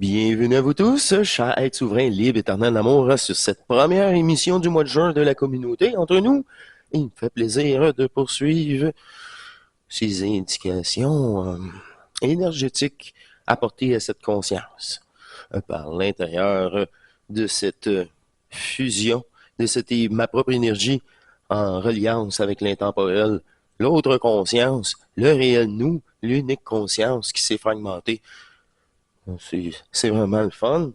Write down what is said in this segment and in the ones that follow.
Bienvenue à vous tous, chers êtres souverains, libres, éternels d'amour, sur cette première émission du mois de juin de la communauté entre nous. Il me fait plaisir de poursuivre ces indications énergétiques apportées à cette conscience par l'intérieur de cette fusion, de cette ma propre énergie en reliance avec l'intemporel, l'autre conscience, le réel nous, l'unique conscience qui s'est fragmentée. C'est vraiment le fun.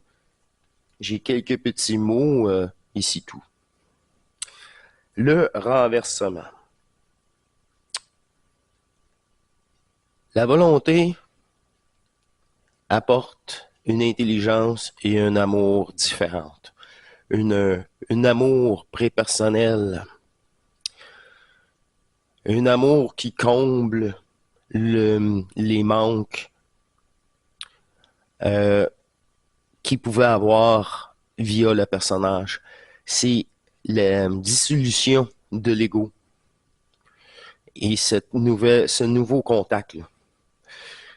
J'ai quelques petits mots ici tout. Le renversement. La volonté apporte une intelligence et un amour différentes. Un amour prépersonnel. Un amour qui comble les manques qu'il pouvait avoir via le personnage. C'est la dissolution de l'ego et ce nouveau contact-là.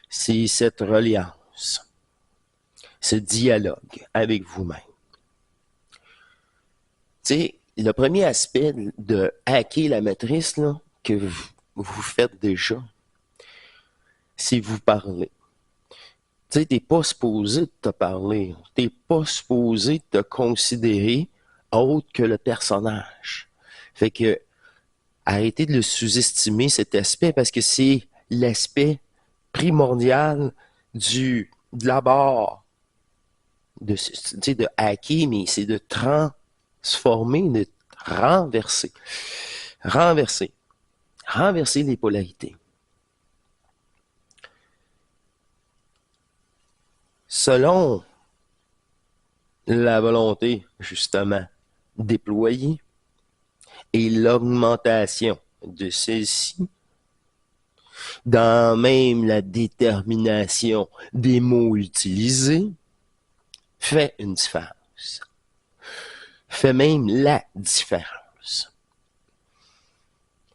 C'est cette reliance, ce dialogue avec vous-même. Tu sais, le premier aspect de hacker la matrice là, que vous faites déjà, c'est vous parler. Tu sais, t'es pas supposé de te parler. T'es pas supposé de te considérer autre que le personnage. Fait que, arrêtez de le sous-estimer, cet aspect, parce que c'est l'aspect primordial de la barre. De hacker, mais c'est de transformer, de renverser. Renverser. Renverser les polarités. Selon la volonté, justement, déployée et l'augmentation de celle-ci, dans même la détermination des mots utilisés, fait une différence. Fait même la différence.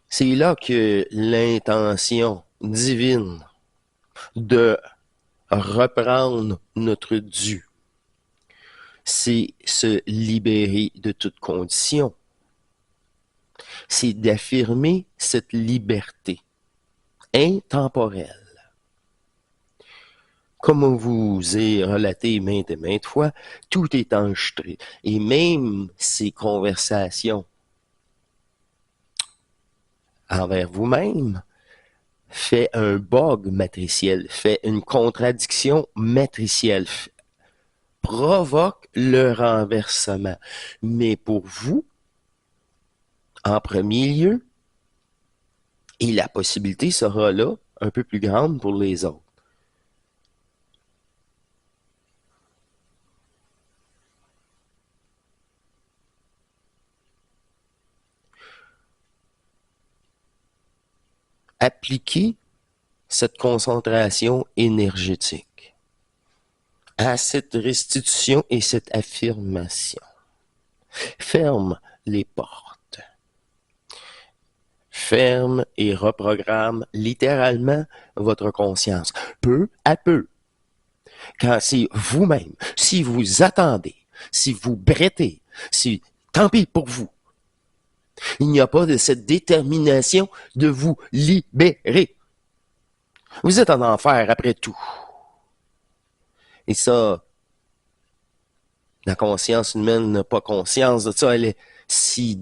C'est là que l'intention divine de reprendre notre dû, c'est se libérer de toute condition. C'est d'affirmer cette liberté intemporelle. Comme on vous est relaté maintes et maintes fois, tout est enregistré. Et même ces conversations envers vous-même fait un bug matriciel, fait une contradiction matricielle, provoque le renversement. Mais pour vous, en premier lieu, et la possibilité sera là un peu plus grande pour les autres. Appliquez cette concentration énergétique à cette restitution et cette affirmation. Ferme les portes. Ferme et reprogramme littéralement votre conscience, peu à peu. Quand c'est vous-même, si vous attendez, si vous brettez, si tant pis pour vous. Il n'y a pas de cette détermination de vous libérer. Vous êtes en enfer après tout. Et ça, la conscience humaine n'a pas conscience de ça. Elle est si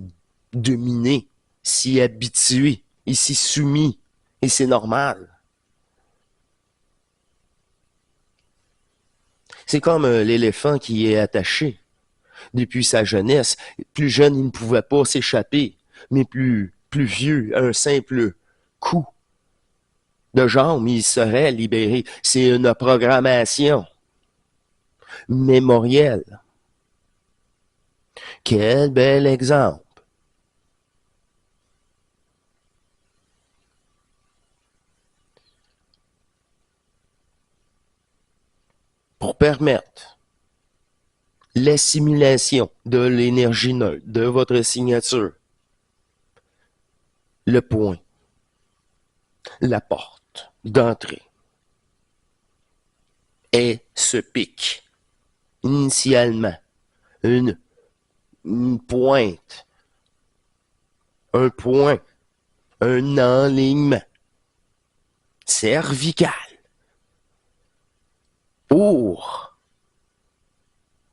dominée, si habituée et si soumise. Et c'est normal. C'est comme l'éléphant qui est attaché depuis sa jeunesse. Plus jeune, il ne pouvait pas s'échapper, mais plus vieux, un simple coup de jambe, il serait libéré. C'est une programmation mémorielle. Quel bel exemple. Pour permettre l'assimilation de l'énergie neutre de votre signature, le point, la porte d'entrée est ce pic initialement, une, une pointe, un point, un enlignement cervical pour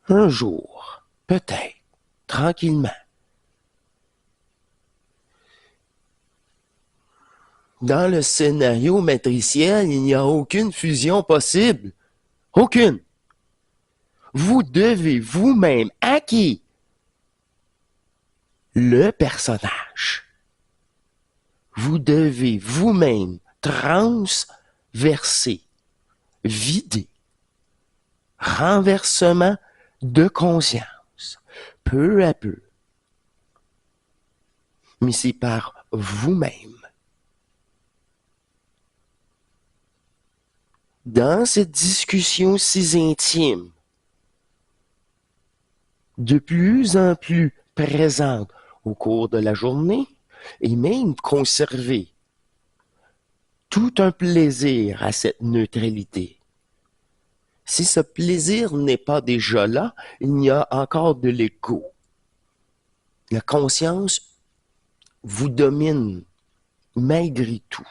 un jour, peut-être, tranquillement. Dans le scénario matriciel, il n'y a aucune fusion possible. Aucune. Vous devez vous-même hacker le personnage. Vous devez vous-même transverser, vider, renversement de conscience, peu à peu. Mais c'est par vous-même. Dans cette discussion si intime, de plus en plus présente au cours de la journée, et même conserver tout un plaisir à cette neutralité. Si ce plaisir n'est pas déjà là, il y a encore de l'ego. La conscience vous domine malgré tout.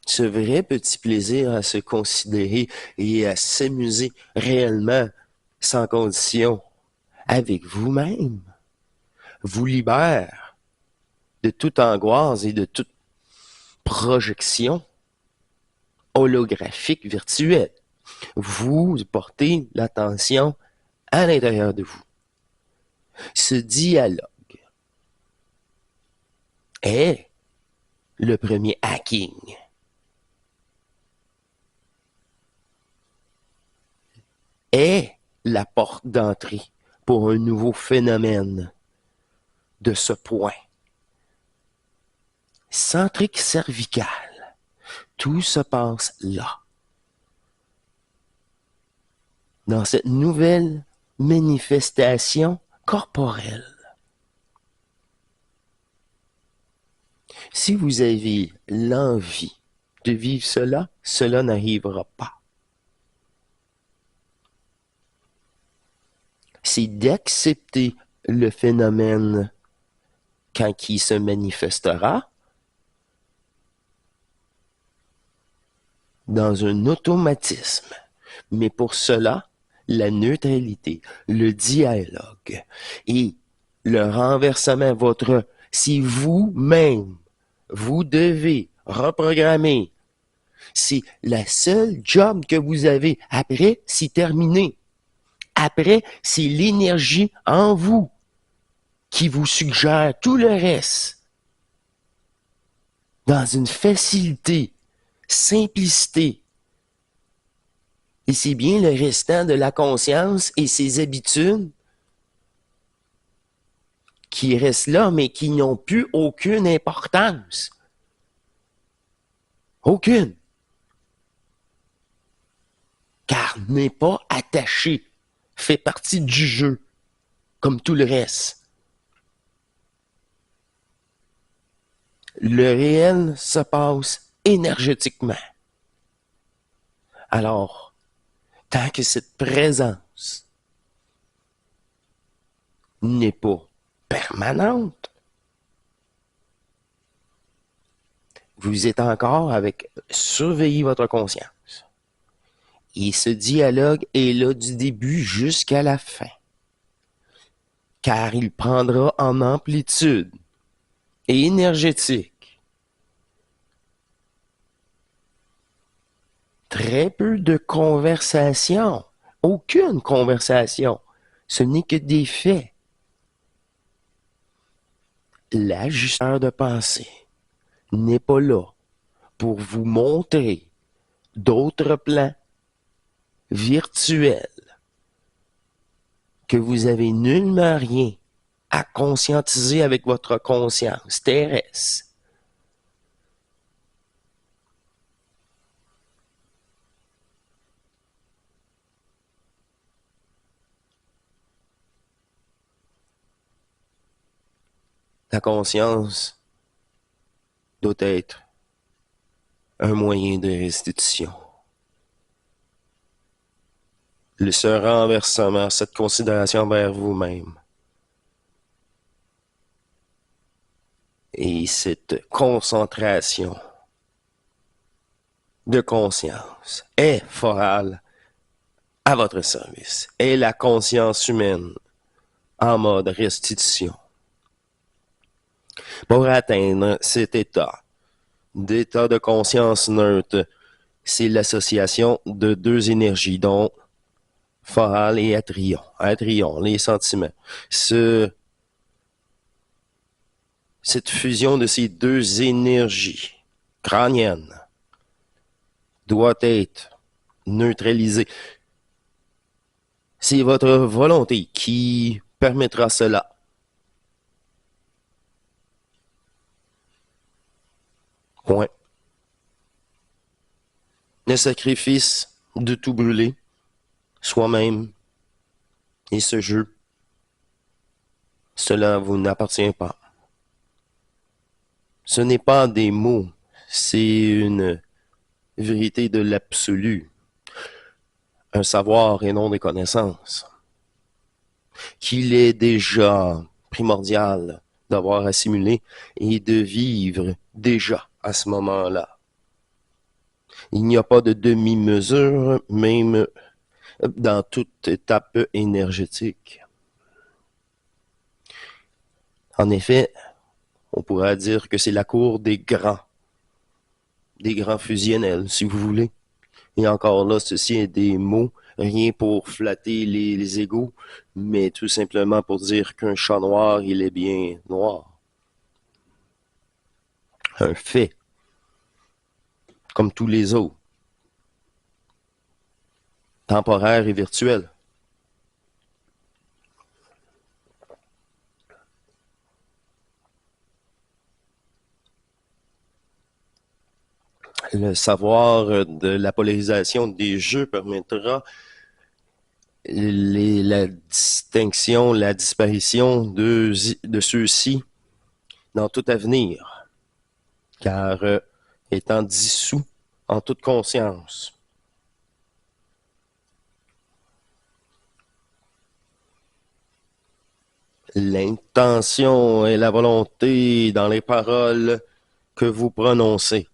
Ce vrai petit plaisir à se considérer et à s'amuser réellement sans condition avec vous-même vous libère de toute angoisse et de toute projection holographique virtuelle. Vous portez l'attention à l'intérieur de vous. Ce dialogue est le premier hacking. Est la porte d'entrée pour un nouveau phénomène de ce point. Centrique cervical. Tout se passe là. Dans cette nouvelle manifestation corporelle. Si vous avez l'envie de vivre cela, cela n'arrivera pas. C'est d'accepter le phénomène quand il se manifestera dans un automatisme. Mais pour cela, la neutralité, le dialogue et le renversement, si vous-même, vous devez reprogrammer. C'est la seule job que vous avez. Après, c'est terminé. Après, c'est l'énergie en vous qui vous suggère tout le reste. Dans une facilité, simplicité. Et c'est bien le restant de la conscience et ses habitudes qui restent là, mais qui n'ont plus aucune importance. Aucune. Car n'est pas attaché, fait partie du jeu, comme tout le reste. Le réel se passe énergétiquement. Alors, tant que cette présence n'est pas permanente, vous êtes encore avec surveiller votre conscience. Et ce dialogue est là du début jusqu'à la fin. Car il prendra en amplitude énergétique très peu de conversation. Aucune conversation. Ce n'est que des faits. L'ajusteur de pensée n'est pas là pour vous montrer d'autres plans virtuels que vous avez nullement rien à conscientiser avec votre conscience terrestre. La conscience doit être un moyen de restitution. ce renversement, cette considération vers vous-même et cette concentration de conscience est Foral à votre service, est la conscience humaine en mode restitution. Pour atteindre cet d'état de conscience neutre, c'est l'association de deux énergies, dont Foral et Atrion. Atrion, les sentiments. Cette fusion de ces deux énergies crâniennes doit être neutralisée. C'est votre volonté qui permettra cela. Point. Le sacrifice de tout brûler, soi-même, et ce jeu, cela vous n'appartient pas. Ce n'est pas des mots, c'est une vérité de l'absolu, un savoir et non des connaissances, qu'il est déjà primordial d'avoir assimilé et de vivre déjà à ce moment-là. Il n'y a pas de demi-mesure, même dans toute étape énergétique. En effet, on pourrait dire que c'est la cour des grands fusionnels, si vous voulez. Et encore là, ceci est des mots, rien pour flatter les égos, mais tout simplement pour dire qu'un chat noir, il est bien noir. Un fait, comme tous les autres, temporaire et virtuel. Le savoir de la polarisation des jeux permettra la distinction, la disparition de ceux-ci dans tout avenir, car étant dissous en toute conscience. L'intention et la volonté dans les paroles que vous prononcez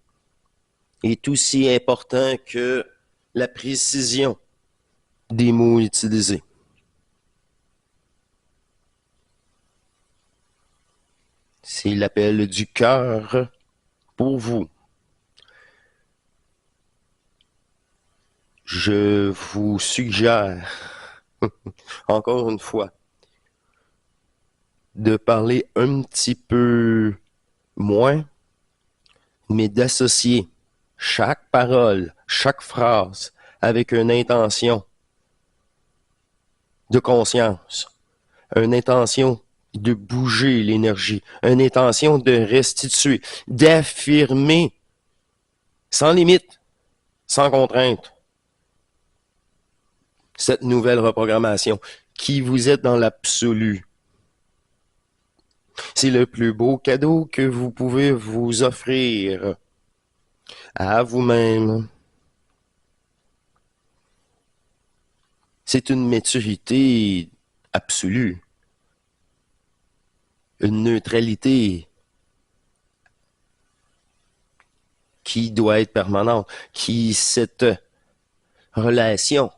est aussi important que la précision des mots utilisés. C'est l'appel du cœur pour vous. Je vous suggère, encore une fois, de parler un petit peu moins, mais d'associer chaque parole, chaque phrase avec une intention de conscience, une intention de bouger l'énergie, une intention de restituer, d'affirmer sans limite, sans contrainte, cette nouvelle reprogrammation, qui vous êtes dans l'absolu. C'est le plus beau cadeau que vous pouvez vous offrir à vous-même. C'est une maturité absolue, une neutralité qui doit être permanente, qui cette relation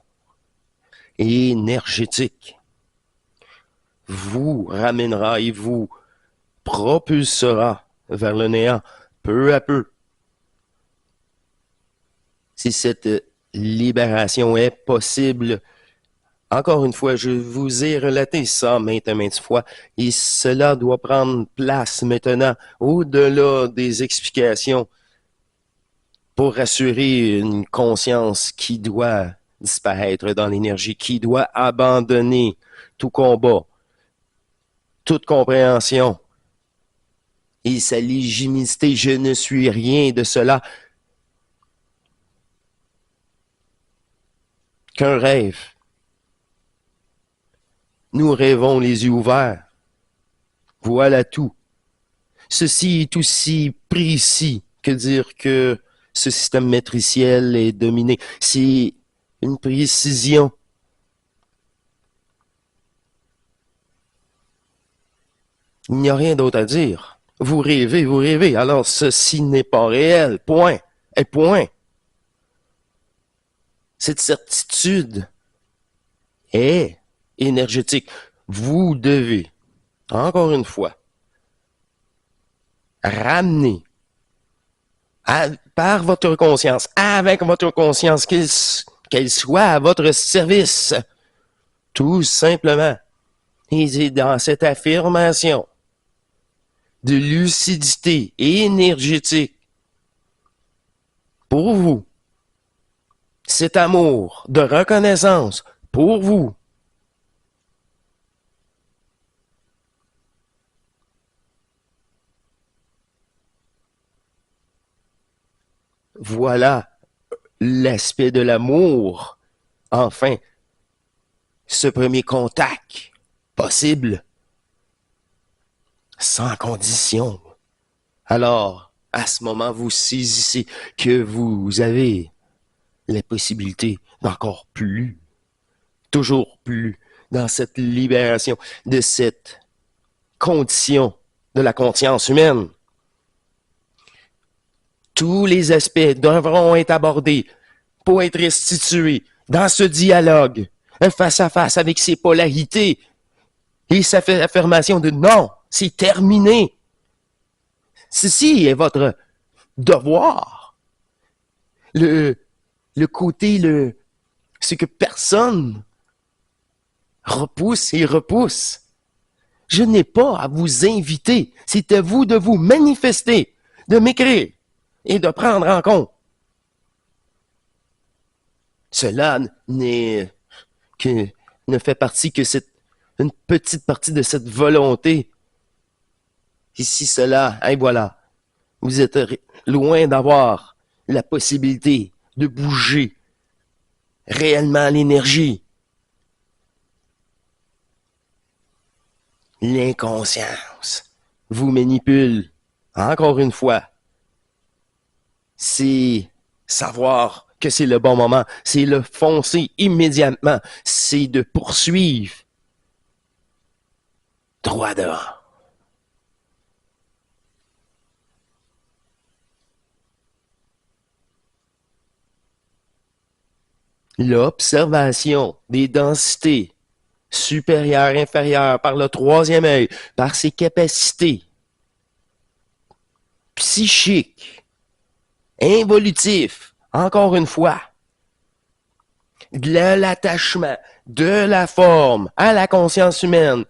énergétique vous ramènera et vous propulsera vers le néant peu à peu. Si cette libération est possible, encore une fois, je vous ai relaté ça maintes fois, et cela doit prendre place maintenant, au-delà des explications, pour assurer une conscience qui doit disparaître dans l'énergie, qui doit abandonner tout combat, toute compréhension et sa légitimité. Je ne suis rien de cela qu'un rêve. Nous rêvons les yeux ouverts. Voilà tout. Ceci est aussi précis que dire que ce système matriciel est dominé. C'est une précision Il n'y a rien d'autre à dire. Vous rêvez, alors ceci n'est pas réel, point, et point. Cette certitude est énergétique. Vous devez, encore une fois, ramener par votre conscience, avec votre conscience, qu'elle soit à votre service, tout simplement. Et c'est dans cette affirmation de lucidité énergétique pour vous, cet amour de reconnaissance pour vous, voilà l'aspect de l'amour. Enfin, ce premier contact possible, sans condition. Alors, à ce moment, vous saisissez que vous avez la possibilité d'encore plus, toujours plus, dans cette libération de cette condition de la conscience humaine. Tous les aspects devront être abordés pour être restitués dans ce dialogue, face à face avec ces polarités et sa affirmation de non, c'est terminé. Ceci est votre devoir. Le, le côté, c'est que personne repousse et repousse. Je n'ai pas à vous inviter. C'est à vous de vous manifester, de m'écrire et de prendre en compte. Cela n'est que, ne fait partie que une petite partie de cette volonté. Ici, cela, et voilà. Vous êtes loin d'avoir la possibilité de bouger réellement l'énergie. L'inconscience vous manipule. Encore une fois, c'est savoir que c'est le bon moment, c'est le foncer immédiatement, c'est de poursuivre droit devant. L'observation des densités supérieures, inférieures, par le troisième œil, par ses capacités psychiques, involutifs, encore une fois, de l'attachement de la forme à la conscience humaine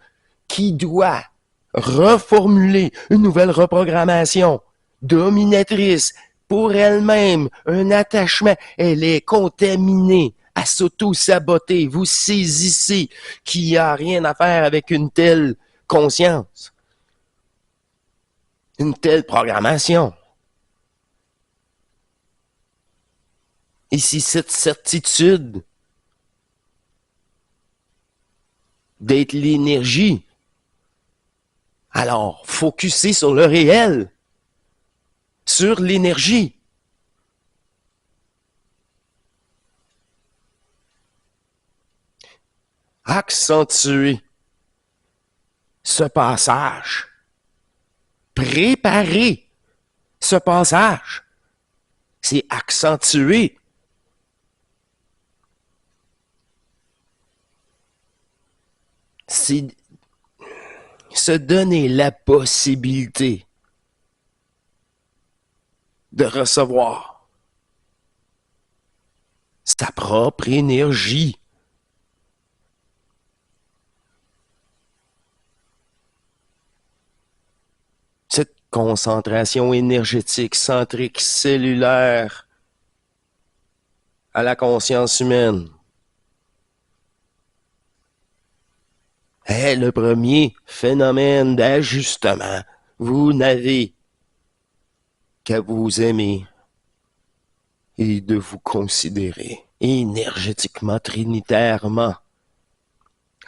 qui doit reformuler une nouvelle reprogrammation dominatrice pour elle-même, un attachement, elle est contaminée à s'auto-saboter. Vous saisissez qu'il n'y a rien à faire avec une telle conscience, une telle programmation. Et si cette certitude d'être l'énergie, alors focuser sur le réel, sur l'énergie. Accentuer ce passage. Préparer ce passage. C'est accentuer. C'est se donner la possibilité de recevoir sa propre énergie. Cette concentration énergétique centrique cellulaire à la conscience humaine est le premier phénomène d'ajustement. Vous n'avez qu'à vous aimer et de vous considérer énergétiquement, trinitairement,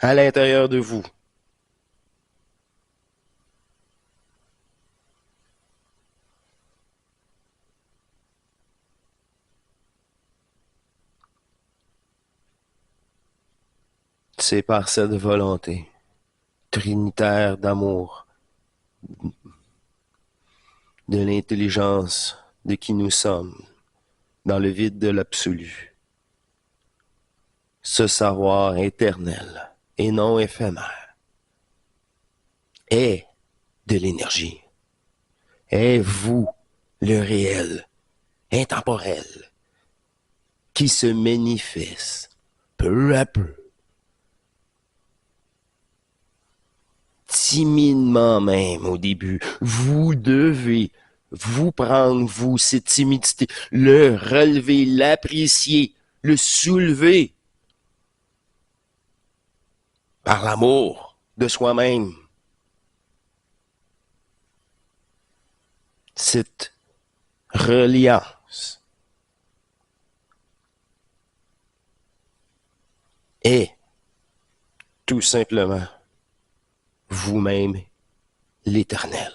à l'intérieur de vous. C'est par cette volonté trinitaire d'amour de l'intelligence de qui nous sommes, dans le vide de l'absolu. Ce savoir éternel et non éphémère est de l'énergie. Est vous le réel, intemporel, qui se manifeste peu à peu, timidement même au début. Vous devez vous prendre, vous, cette timidité, le relever, l'apprécier, le soulever par l'amour de soi-même. Cette reliance est tout simplement vous-même l'Éternel.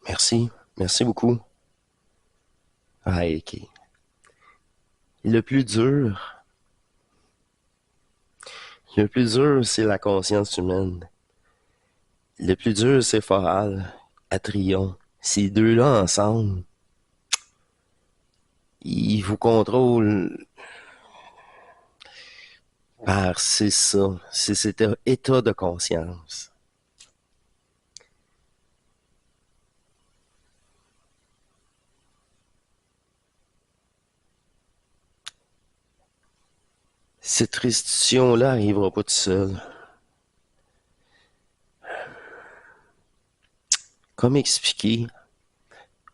Merci, merci beaucoup. Ah, ok. Le plus dur, c'est la conscience humaine. Le plus dur, c'est Foral, Atrion. Ces deux-là ensemble, ils vous contrôlent par, c'est ça, c'est cet état de conscience. Cette restitution-là arrivera pas tout seul. Comme expliqué,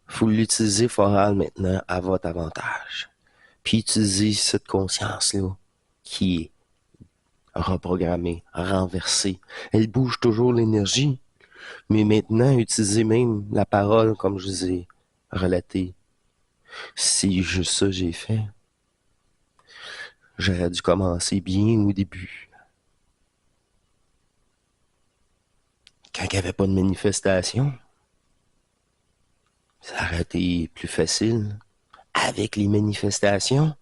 faut l'utiliser Foral maintenant à votre avantage. Puis utiliser cette conscience-là qui est reprogrammée, renversée. Elle bouge toujours l'énergie, mais maintenant, utilisez même la parole comme je vous ai relaté. C'est juste ça que j'ai fait. J'aurais dû commencer bien au début. Quand il n'y avait pas de manifestation, ça aurait été plus facile. Avec les manifestations,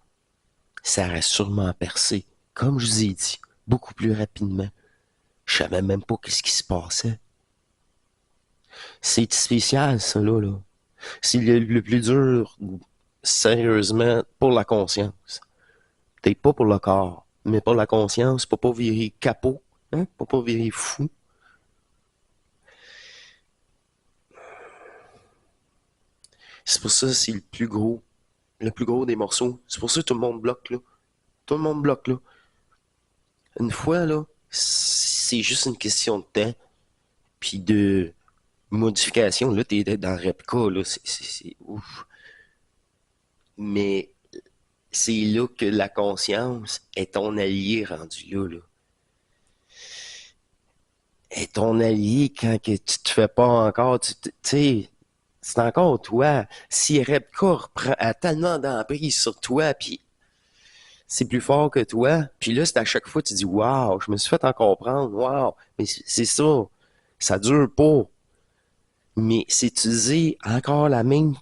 ça aurait sûrement percé, comme je vous ai dit, beaucoup plus rapidement. Je savais même pas qu'est-ce qui se passait. C'est spécial, ça, là. C'est le plus dur, sérieusement, pour la conscience. Peut-être pas pour le corps, mais pour la conscience, pour pas virer capot, hein, pour pas virer fou. C'est pour ça que c'est le plus gros des morceaux. C'est pour ça que tout le monde bloque, là. Tout le monde bloque, là. Une fois, là, c'est juste une question de temps, puis de modification. Là, t'es dans Repka, là, c'est ouf. Mais c'est là que la conscience est ton allié rendu là, là. Est ton allié quand que tu te fais pas encore, tu sais, c'est encore toi. Si Repka a tellement d'emprise sur toi, puis c'est plus fort que toi, puis là, c'est à chaque fois, tu dis, waouh, je me suis fait en comprendre, waouh, mais c'est ça dure pas. Mais c'est utiliser encore la même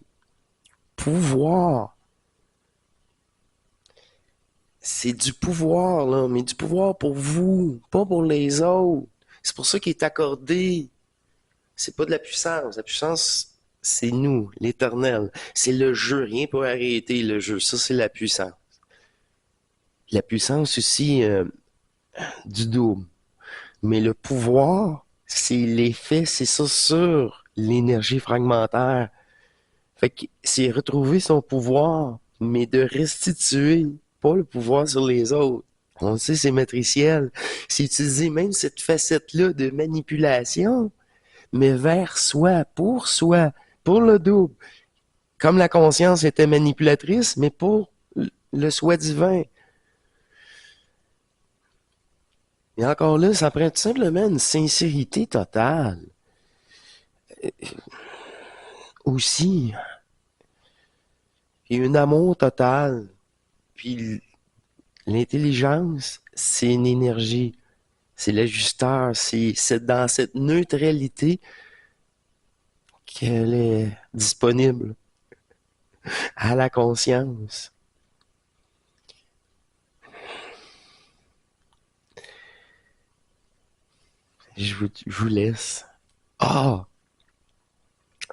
pouvoir. C'est du pouvoir, là, mais du pouvoir pour vous, pas pour les autres. C'est pour ça qu'il est accordé. C'est pas de la puissance. La puissance, c'est nous, l'éternel. C'est le jeu. Rien pour arrêter le jeu. Ça, c'est la puissance. La puissance aussi du double. Mais le pouvoir, c'est l'effet, c'est ça sur l'énergie fragmentaire. Fait que c'est retrouver son pouvoir, mais de restituer, pas le pouvoir sur les autres. On le sait, c'est matriciel. C'est utiliser même cette facette-là de manipulation, mais vers soi, pour le double. Comme la conscience était manipulatrice, mais pour le soi divin. Et encore là, ça prend tout simplement une sincérité totale. Aussi, et un amour total. Puis l'intelligence, c'est une énergie. C'est l'ajusteur. C'est dans cette neutralité qu'elle est disponible à la conscience. Je vous laisse. Ah!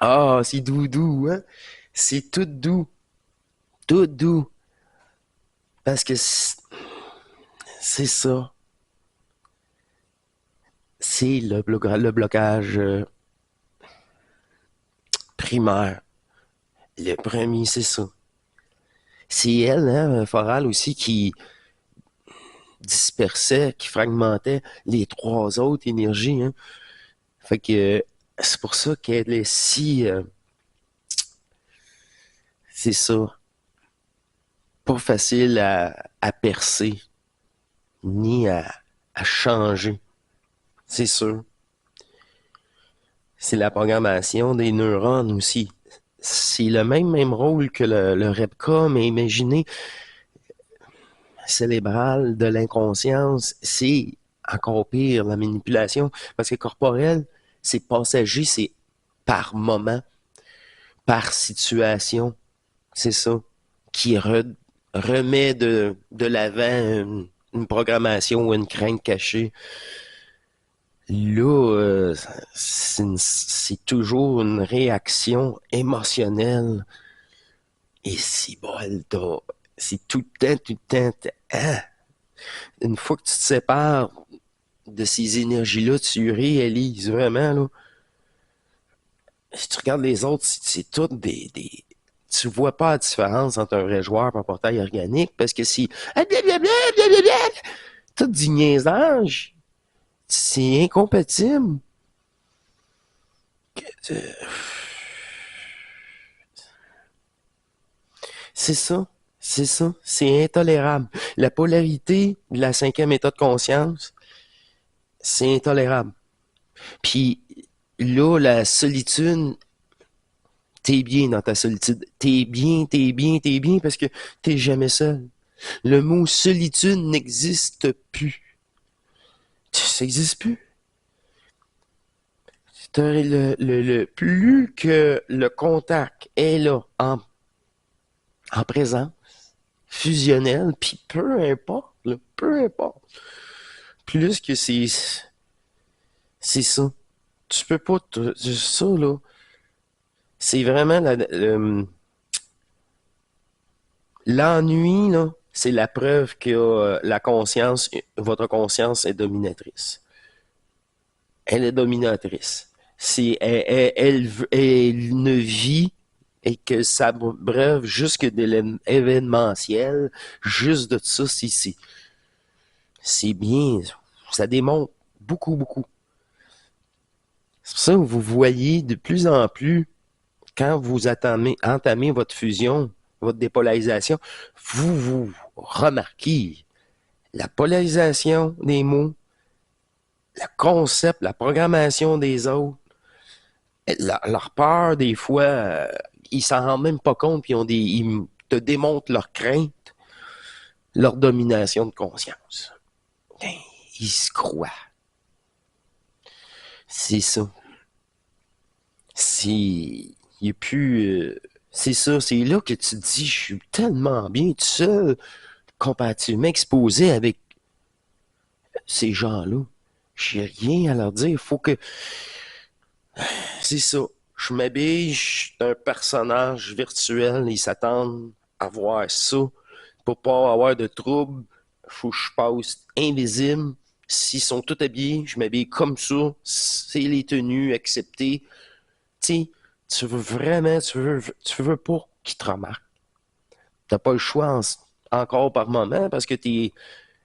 Ah, c'est doux, hein? C'est tout doux. Tout doux. Parce que c'est ça. C'est le blocage primaire. Le premier, c'est ça. C'est elle, hein, Foral aussi, qui dispersait, qui fragmentait les trois autres énergies. Hein. Fait que c'est pour ça qu'elle est si... c'est ça. Pas facile à percer, ni à changer. C'est sûr. C'est la programmation des neurones aussi. C'est le même rôle que le REPCA, mais imaginez, cérébral de l'inconscience, c'est encore pire, la manipulation, parce que corporel, c'est passager, c'est par moment, par situation, c'est ça, qui remet de l'avant une programmation ou une crainte cachée. Là, c'est toujours une réaction émotionnelle. Et si bol, c'est tout le temps, hein? Une fois que tu te sépares de ces énergies-là, tu réalises vraiment, là, si tu regardes les autres, c'est tout tu vois pas la différence entre un vrai joueur et un portail organique parce que c'est tout du niaisage. C'est incompatible. C'est ça. C'est ça. C'est intolérable. La polarité de la cinquième état de conscience, c'est intolérable. Puis là, la solitude, t'es bien dans ta solitude. T'es bien parce que t'es jamais seul. Le mot solitude n'existe plus. Ça n'existe plus. Plus que le contact est là, en présence, fusionnel, puis peu importe, là, peu importe. Plus que c'est ça. Tu peux pas, ça, là, c'est vraiment l'ennui, là, c'est la preuve que la conscience, votre conscience est dominatrice. Elle est dominatrice. Elle ne vit et que ça breuve juste de l'événementiel, juste de ça, c'est bien, ça démontre beaucoup. C'est pour ça que vous voyez de plus en plus, quand vous entamez votre fusion, votre dépolarisation, vous remarquez la polarisation des mots, le concept, la programmation des autres, leur peur, des fois, ils s'en rendent même pas compte, puis ils te démontrent leur crainte, leur domination de conscience. Ils se croient. C'est ça. Il n'y a plus... c'est ça, c'est là que tu te dis, je suis tellement bien tout seul, comparativement exposé avec ces gens-là. J'ai rien à leur dire. Il faut que... C'est ça. Je m'habille, je suis un personnage virtuel, ils s'attendent à voir ça. Pour pas avoir de troubles, faut que je passe invisible. S'ils sont tous habillés, je m'habille comme ça. C'est les tenues acceptées. Tu sais, tu veux pas qu'ils te remarquent. T'as pas le choix encore par moment parce que t'es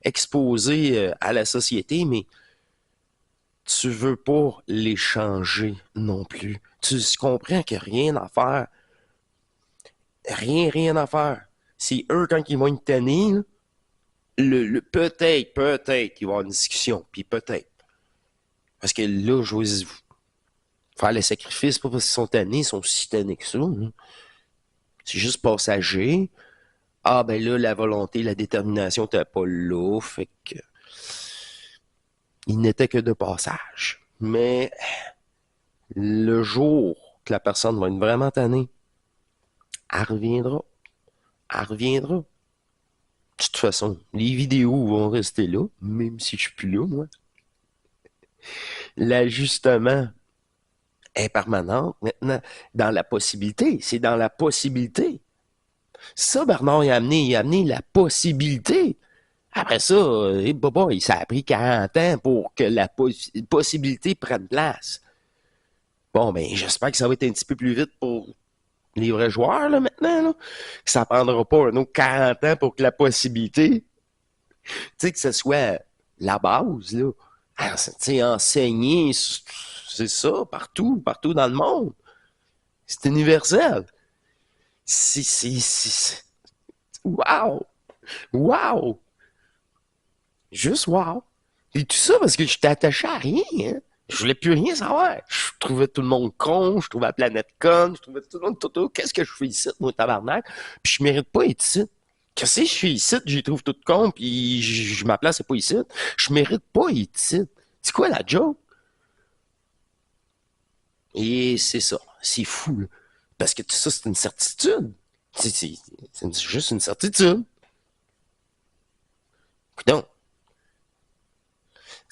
exposé à la société, mais tu veux pas les changer non plus. Tu comprends qu'il n'y a rien à faire. Rien à faire. C'est eux, quand ils vont être tannés, peut-être qu'il va y avoir une discussion. Puis peut-être. Parce que là, je vais faire les sacrifices, pas parce qu'ils sont tannés, ils sont si tannés que ça. Hein. C'est juste passager. Ah, ben là, la volonté, la détermination, t'es pas là. Fait que. Il n'était que de passage. Mais le jour que la personne va être vraiment tannée, elle reviendra. Elle reviendra. De toute façon, les vidéos vont rester là, même si je suis plus là, moi. L'ajustement est permanent maintenant dans la possibilité. C'est dans la possibilité. Ça, Bernard, il a amené la possibilité. Après ça, ça a pris 40 ans pour que la possibilité prenne place. Bon, ben, j'espère que ça va être un petit peu plus vite pour les vrais joueurs, là, maintenant, là. Que ça prendra pas un autre 40 ans pour que la possibilité, tu sais, que ce soit la base, là. Alors, tu sais, enseigner, c'est ça, partout, partout dans le monde. C'est universel. C'est... Wow! Wow! Juste wow! Et tout ça parce que j'étais attaché à rien, hein? Je voulais plus rien savoir. Je trouvais tout le monde con, je trouvais la planète conne, je trouvais tout le monde tout. Qu'est-ce que je fais ici, mon tabarnak? Puis je mérite pas être ici. Qu'est-ce que je fais ici? J'y trouve tout con, puis ma place c'est pas ici. Je mérite pas être ici. C'est quoi la joke? Et c'est ça. C'est fou, là. Parce que tout ça, c'est une certitude. C'est juste une certitude. Donc,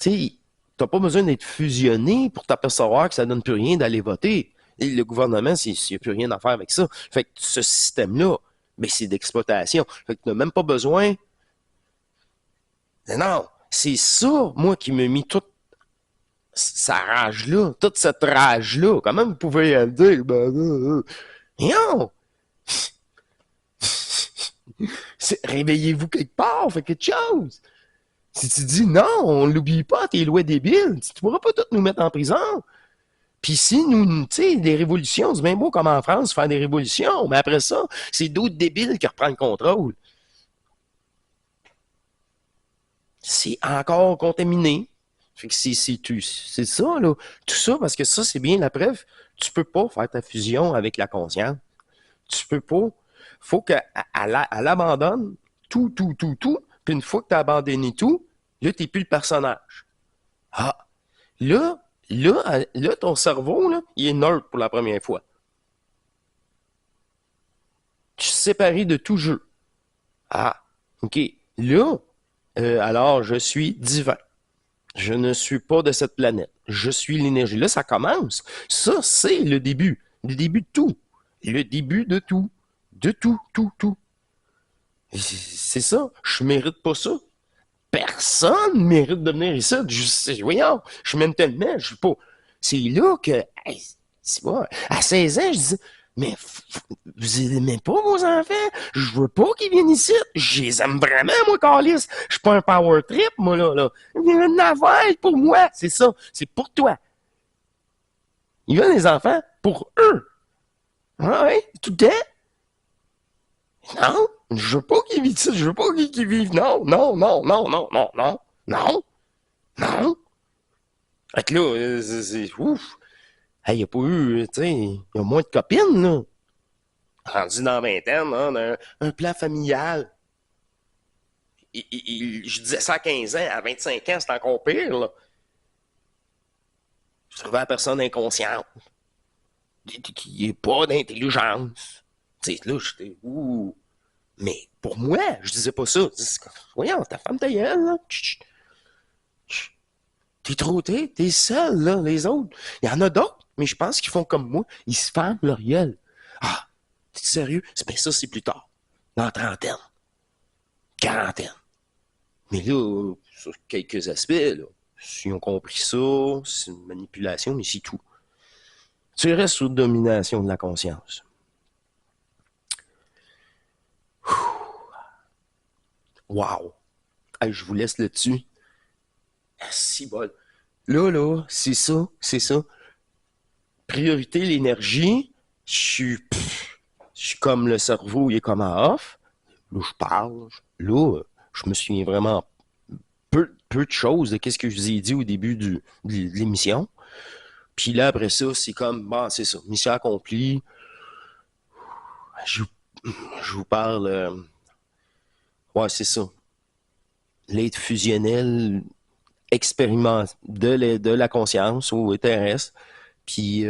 tu sais, t'as pas besoin d'être fusionné pour t'apercevoir que ça donne plus rien d'aller voter. Et le gouvernement, il n'y a plus rien à faire avec ça. Fait que ce système-là, mais c'est d'exploitation. Fait que t'as même pas besoin. Non, c'est ça, moi, qui me mis toute cette rage-là, toute cette rage-là. Comment vous pouvez dire, non! Réveillez-vous quelque part, faites quelque chose. Si tu dis non, on l'oublie pas, tes lois débiles, tu pourras pas toutes nous mettre en prison. Puis si nous, tu sais, des révolutions, c'est bien beau comme en France, faire des révolutions, mais après ça, c'est d'autres débiles qui reprennent le contrôle. C'est encore contaminé. Fait que c'est ça, là. Tout ça, parce que ça, c'est bien la preuve. Tu peux pas faire ta fusion avec la conscience. Tu peux pas. Faut qu'elle abandonne tout. Puis une fois que tu as abandonné tout, là, t'es plus le personnage. Ah, là, là, ton cerveau, là, il est neutre pour la première fois. Tu es séparé de tout jeu. Ah, OK. Là, alors, je suis divin. Je ne suis pas de cette planète. Je suis l'énergie. Là, ça commence. Ça, c'est le début. Le début de tout. Le début de tout. De tout. C'est ça. Je mérite pas ça. Personne mérite de venir ici. Voyons, je m'aime tellement, je suis pas. C'est là que, hey, c'est pas, à 16 ans, je dis, mais vous aimez pas vos enfants? Je veux pas qu'ils viennent ici. Je les aime vraiment, moi, Carlis. Je suis pas un power trip, moi, là. Il y a une affaire pour moi. C'est ça. C'est pour toi. Il y a des enfants pour eux. Ah ouais, tout le temps. Non, je veux pas qu'ils vivent ici. Je veux pas qu'ils vivent. Non. Non. Fait que là, c'est ouf. Il y a pas eu, tu sais, il y a moins de copines, là. Rendu dans la vingtaine, là, on a un plan familial. Je disais ça à 15 ans, à 25 ans, c'est encore pire, là. Je trouvais la personne inconsciente, qui n'est pas d'intelligence. Tu sais, là, j'étais, ouh. Mais pour moi, je disais pas ça. Voyons, ta femme ta gueule, là. T'es trop, t'es seul, là, les autres. Il y en a d'autres, mais je pense qu'ils font comme moi. Ils se ferment leur gueule. Ah, t'es sérieux? Ben ça, c'est plus tard. Dans la trentaine. Quarantaine. Mais là, sur quelques aspects, là, s'ils ont compris ça, c'est une manipulation, mais c'est tout. Tu restes sous domination de la conscience. Wow. Hey, je vous laisse là-dessus. Ah, si bol. Là, c'est ça. Priorité, l'énergie. Je suis comme le cerveau, il est comme à off. Là, je parle. Là, je me souviens vraiment peu de choses de qu'est-ce que je vous ai dit au début de l'émission. Puis là, après ça, c'est comme, bon, c'est ça, mission accomplie. Je, je vous parle, ouais, c'est ça. L'aide fusionnelle expérimente de la conscience ou terrestre. Puis,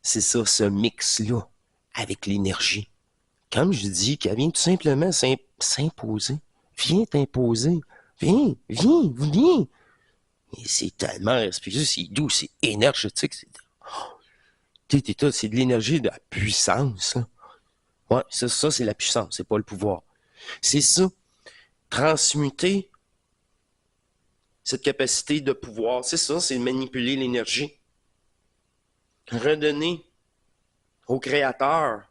c'est ça, ce mix-là avec l'énergie. Comme je dis, qu'elle vient tout simplement s'imposer. Viens t'imposer. Viens. Et c'est tellement respectueux, c'est doux, c'est énergétique. C'est de l'énergie, de la puissance. Là. Ouais, ça c'est la puissance, c'est pas le pouvoir. C'est ça. Transmuter cette capacité de pouvoir, c'est ça, c'est manipuler l'énergie. Redonner au créateur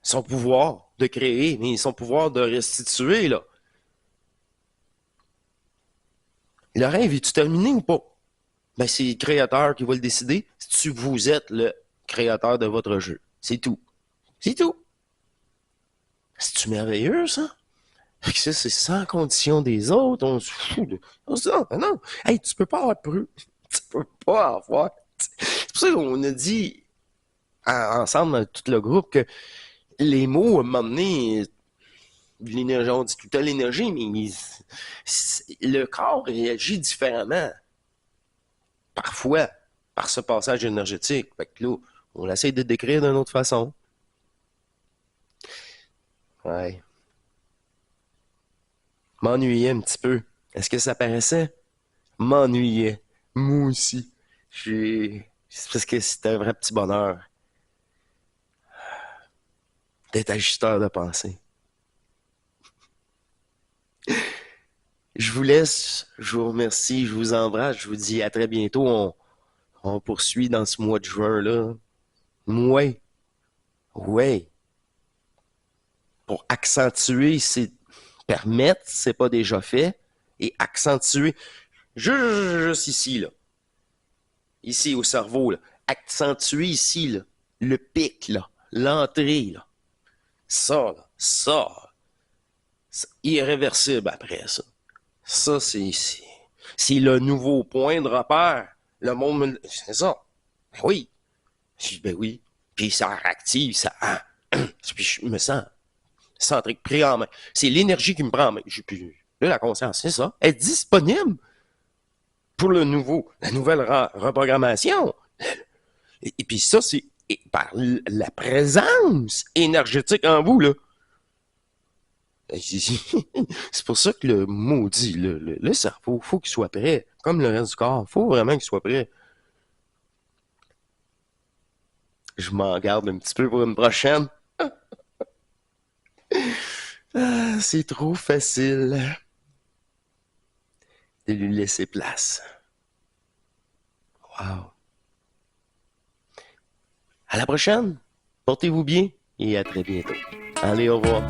son pouvoir de créer, mais son pouvoir de restituer, là. Le rêve, est-tu terminé ou pas? Ben, c'est le créateur qui va le décider si vous êtes le créateur de votre jeu. C'est tout. C'est tout. C'est-tu merveilleux, ça? Fait que ça, c'est sans condition des autres. On se fout de ça. Ben non. Hey, tu peux pas avoir preu. Tu peux pas avoir. C'est pour ça qu'on a dit ensemble, tout le groupe, que les mots, à un moment donné, l'énergie, on dit tout le temps l'énergie, mais le corps réagit différemment. Parfois, par ce passage énergétique. Fait que là, on essaie de décrire d'une autre façon. Ouais. M'ennuyait un petit peu. Est-ce que ça paraissait? M'ennuyait. Moi aussi. C'est parce que c'était un vrai petit bonheur d'être ajusteur de pensée. Je vous laisse, je vous remercie, je vous embrasse, je vous dis à très bientôt. On poursuit dans ce mois de juin-là. Ouais, ouais. Pour accentuer, c'est permettre, c'est pas déjà fait, et accentuer, juste ici, là. Ici, au cerveau, là. Accentuer ici, là. Le pic, là. L'entrée, là. Ça, c'est irréversible après ça. Ça, c'est le nouveau point de repère. Le monde me... C'est ça. Ben oui. Je dis, ben oui. Puis ça réactive, ça... Puis je me sens centrique, pris en main. C'est l'énergie qui me prend en main. Là, la conscience, c'est ça. Elle est disponible pour la nouvelle reprogrammation. Et puis ça, c'est par la présence énergétique en vous, là. C'est pour ça que le maudit, le cerveau, faut qu'il soit prêt. Comme le reste du corps, faut vraiment qu'il soit prêt. Je m'en garde un petit peu pour une prochaine. Ah, c'est trop facile de lui laisser place. Wow. À la prochaine. Portez-vous bien et à très bientôt. Allez, au revoir.